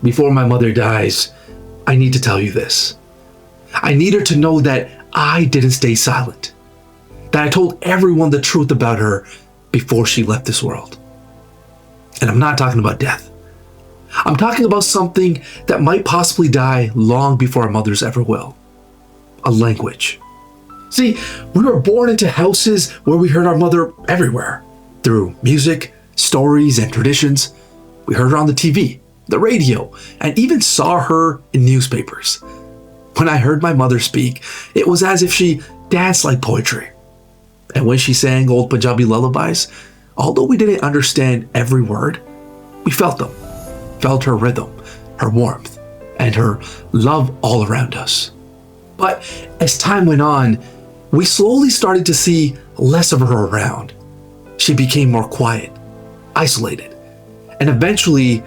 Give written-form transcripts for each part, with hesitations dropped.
Before my mother dies, I need to tell you this. I need her to know that I didn't stay silent, that I told everyone the truth about her before she left this world. And I'm not talking about death. I'm talking about something that might possibly die long before our mothers ever will. A language. See, we were born into houses where we heard our mother everywhere, through music, stories, and traditions. We heard her on the TV, the radio, and even saw her in newspapers. When I heard my mother speak, it was as if she danced like poetry. And when she sang old Punjabi lullabies, although we didn't understand every word, we felt them, felt her rhythm, her warmth, and her love all around us. But as time went on, we slowly started to see less of her around. She became more quiet, isolated, and eventually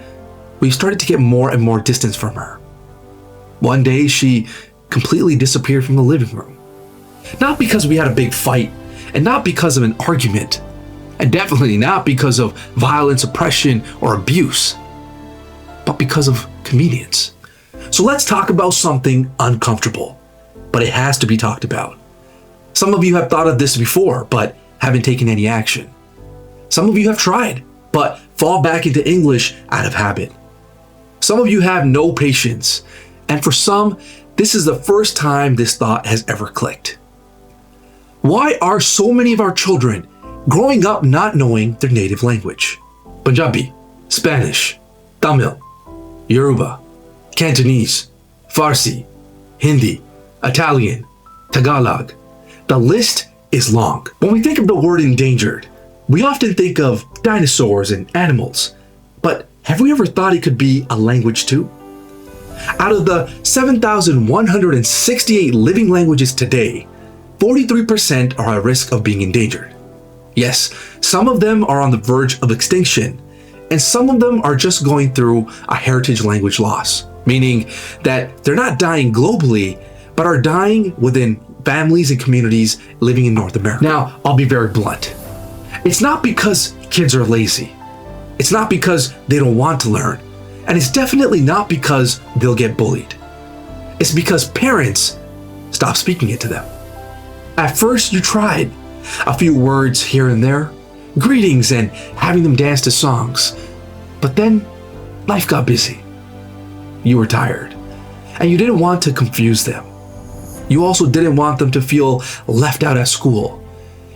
we started to get more and more distance from her. One day she completely disappeared from the living room. Not because we had a big fight, and not because of an argument, and definitely not because of violence, oppression, or abuse, but because of convenience. So let's talk about something uncomfortable, but it has to be talked about. Some of you have thought of this before, but haven't taken any action. Some of you have tried, but fall back into English out of habit. Some of you have no patience, and for some, this is the first time this thought has ever clicked. Why are so many of our children growing up not knowing their native language? Punjabi, Spanish, Tamil, Yoruba, Cantonese, Farsi, Hindi, Italian, Tagalog. The list is long. When we think of the word endangered, we often think of dinosaurs and animals, but have we ever thought it could be a language too? Out of the 7,168 living languages today, 43% are at risk of being endangered. Yes, some of them are on the verge of extinction, and some of them are just going through a heritage language loss, meaning that they're not dying globally, but are dying within families and communities living in North America. Now, I'll be very blunt. It's not because kids are lazy. It's not because they don't want to learn. And it's definitely not because they'll get bullied. It's because parents stop speaking it to them. At first, you tried a few words here and there, greetings and having them dance to songs. But then life got busy. You were tired, and you didn't want to confuse them. You also didn't want them to feel left out at school,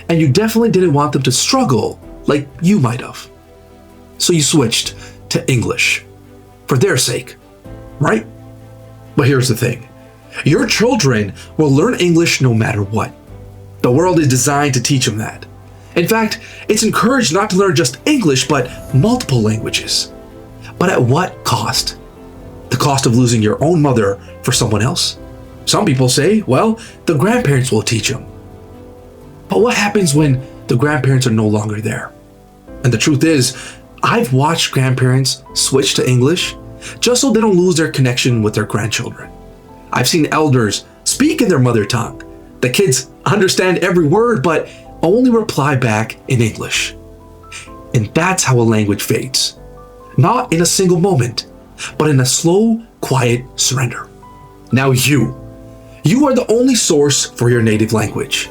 and you definitely didn't want them to struggle like you might have. So you switched to English, for their sake, right? But here's the thing. Your children will learn English no matter what. The world is designed to teach them that. In fact, it's encouraged not to learn just English, but multiple languages. But at what cost? The cost of losing your own mother for someone else? Some people say, well, the grandparents will teach them. But what happens when the grandparents are no longer there? And the truth is, I've watched grandparents switch to English just so they don't lose their connection with their grandchildren. I've seen elders speak in their mother tongue. The kids understand every word, but only reply back in English. And that's how a language fades. Not in a single moment, but in a slow, quiet surrender. Now you are the only source for your native language.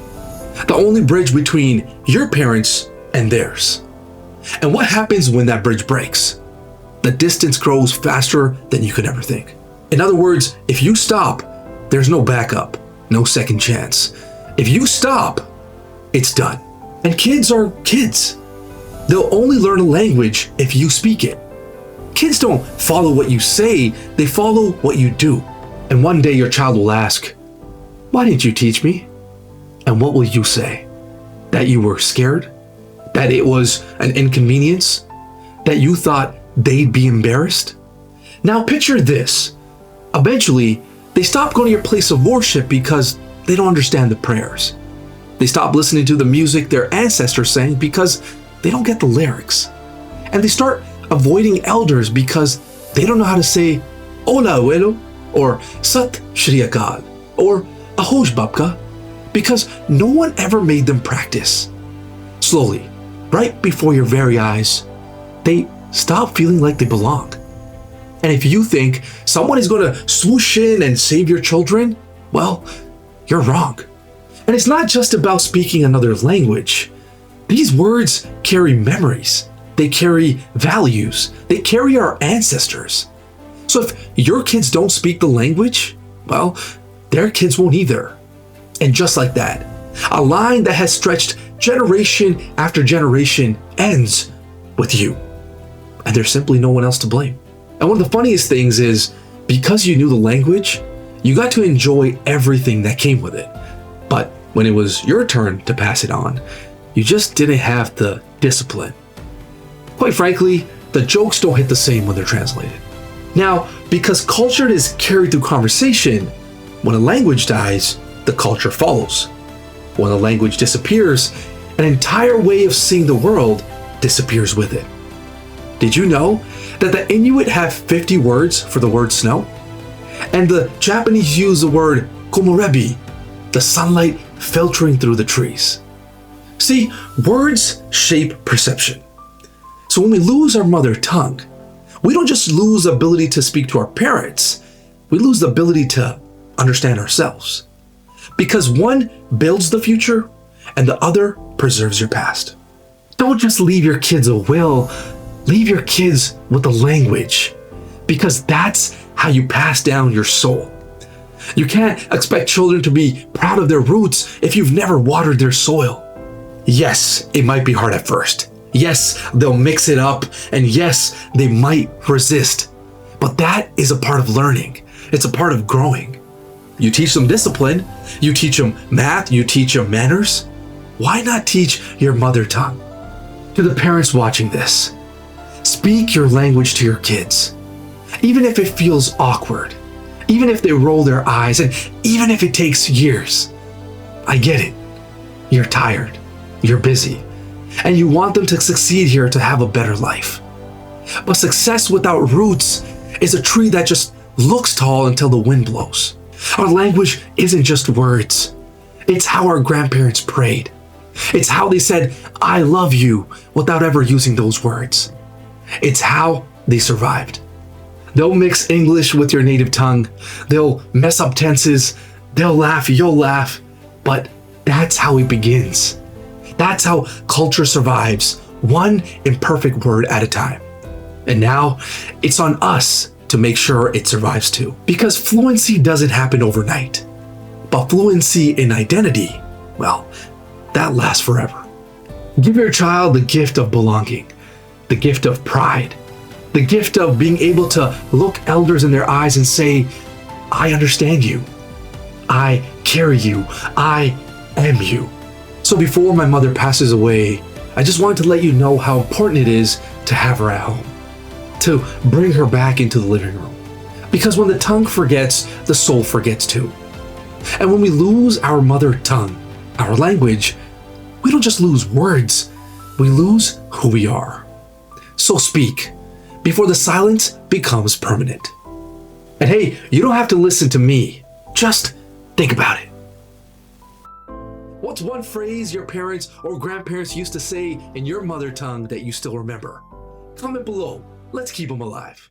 The only bridge between your parents and theirs. And what happens when that bridge breaks? The distance grows faster than you could ever think. In other words, if you stop, there's no backup, no second chance. If you stop, it's done. And kids are kids. They'll only learn a language if you speak it. Kids don't follow what you say, they follow what you do. And one day your child will ask, why didn't you teach me? And what will you say? That you were scared? That it was an inconvenience? That you thought they'd be embarrassed? Now picture this. Eventually, they stop going to your place of worship because they don't understand the prayers. They stop listening to the music their ancestors sang because they don't get the lyrics. And they start avoiding elders because they don't know how to say Hola abuelo, or Sat Shri Akal, or Ahosh Babka, because no one ever made them practice. Slowly, right before your very eyes, they stop feeling like they belong. And if you think someone is going to swoosh in and save your children, well, you're wrong. And it's not just about speaking another language. These words carry memories. They carry values. They carry our ancestors. So if your kids don't speak the language, well, their kids won't either. And just like that, a line that has stretched generation after generation ends with you. And there's simply no one else to blame. And one of the funniest things is, because you knew the language, you got to enjoy everything that came with it. But when it was your turn to pass it on, you just didn't have the discipline. Quite frankly, the jokes don't hit the same when they're translated. Now, because culture is carried through conversation, when a language dies, the culture follows. When a language disappears, an entire way of seeing the world disappears with it. Did you know that the Inuit have 50 words for the word snow? And the Japanese use the word komorebi, the sunlight filtering through the trees. See, words shape perception. So when we lose our mother tongue, we don't just lose the ability to speak to our parents, we lose the ability to understand ourselves. Because one builds the future and the other preserves your past. Don't just leave your kids a will, leave your kids with a language, because that's how you pass down your soul. You can't expect children to be proud of their roots if you've never watered their soil. Yes, it might be hard at first. Yes, they'll mix it up, and yes, they might resist. But that is a part of learning. It's a part of growing. You teach them discipline, you teach them math, you teach them manners. Why not teach your mother tongue? To the parents watching this, speak your language to your kids. Even if it feels awkward, even if they roll their eyes, and even if it takes years. I get it. You're tired, you're busy, and you want them to succeed here to have a better life. But success without roots is a tree that just looks tall until the wind blows. Our language isn't just words. It's how our grandparents prayed. It's how they said, "I love you," without ever using those words. It's how they survived. They'll mix English with your native tongue. They'll mess up tenses. They'll laugh, you'll laugh. But that's how it begins. That's how culture survives, one imperfect word at a time. And now it's on us to make sure it survives too. Because fluency doesn't happen overnight. But fluency in identity, well, that lasts forever. Give your child the gift of belonging, the gift of pride, the gift of being able to look elders in their eyes and say, "I understand you. I carry you. I am you." So before my mother passes away, I just wanted to let you know how important it is to have her at home, to bring her back into the living room. Because when the tongue forgets, the soul forgets too. And when we lose our mother tongue, our language, we don't just lose words, we lose who we are. So speak before the silence becomes permanent. And hey, you don't have to listen to me. Just think about it. What's one phrase your parents or grandparents used to say in your mother tongue that you still remember? Comment below. Let's keep them alive.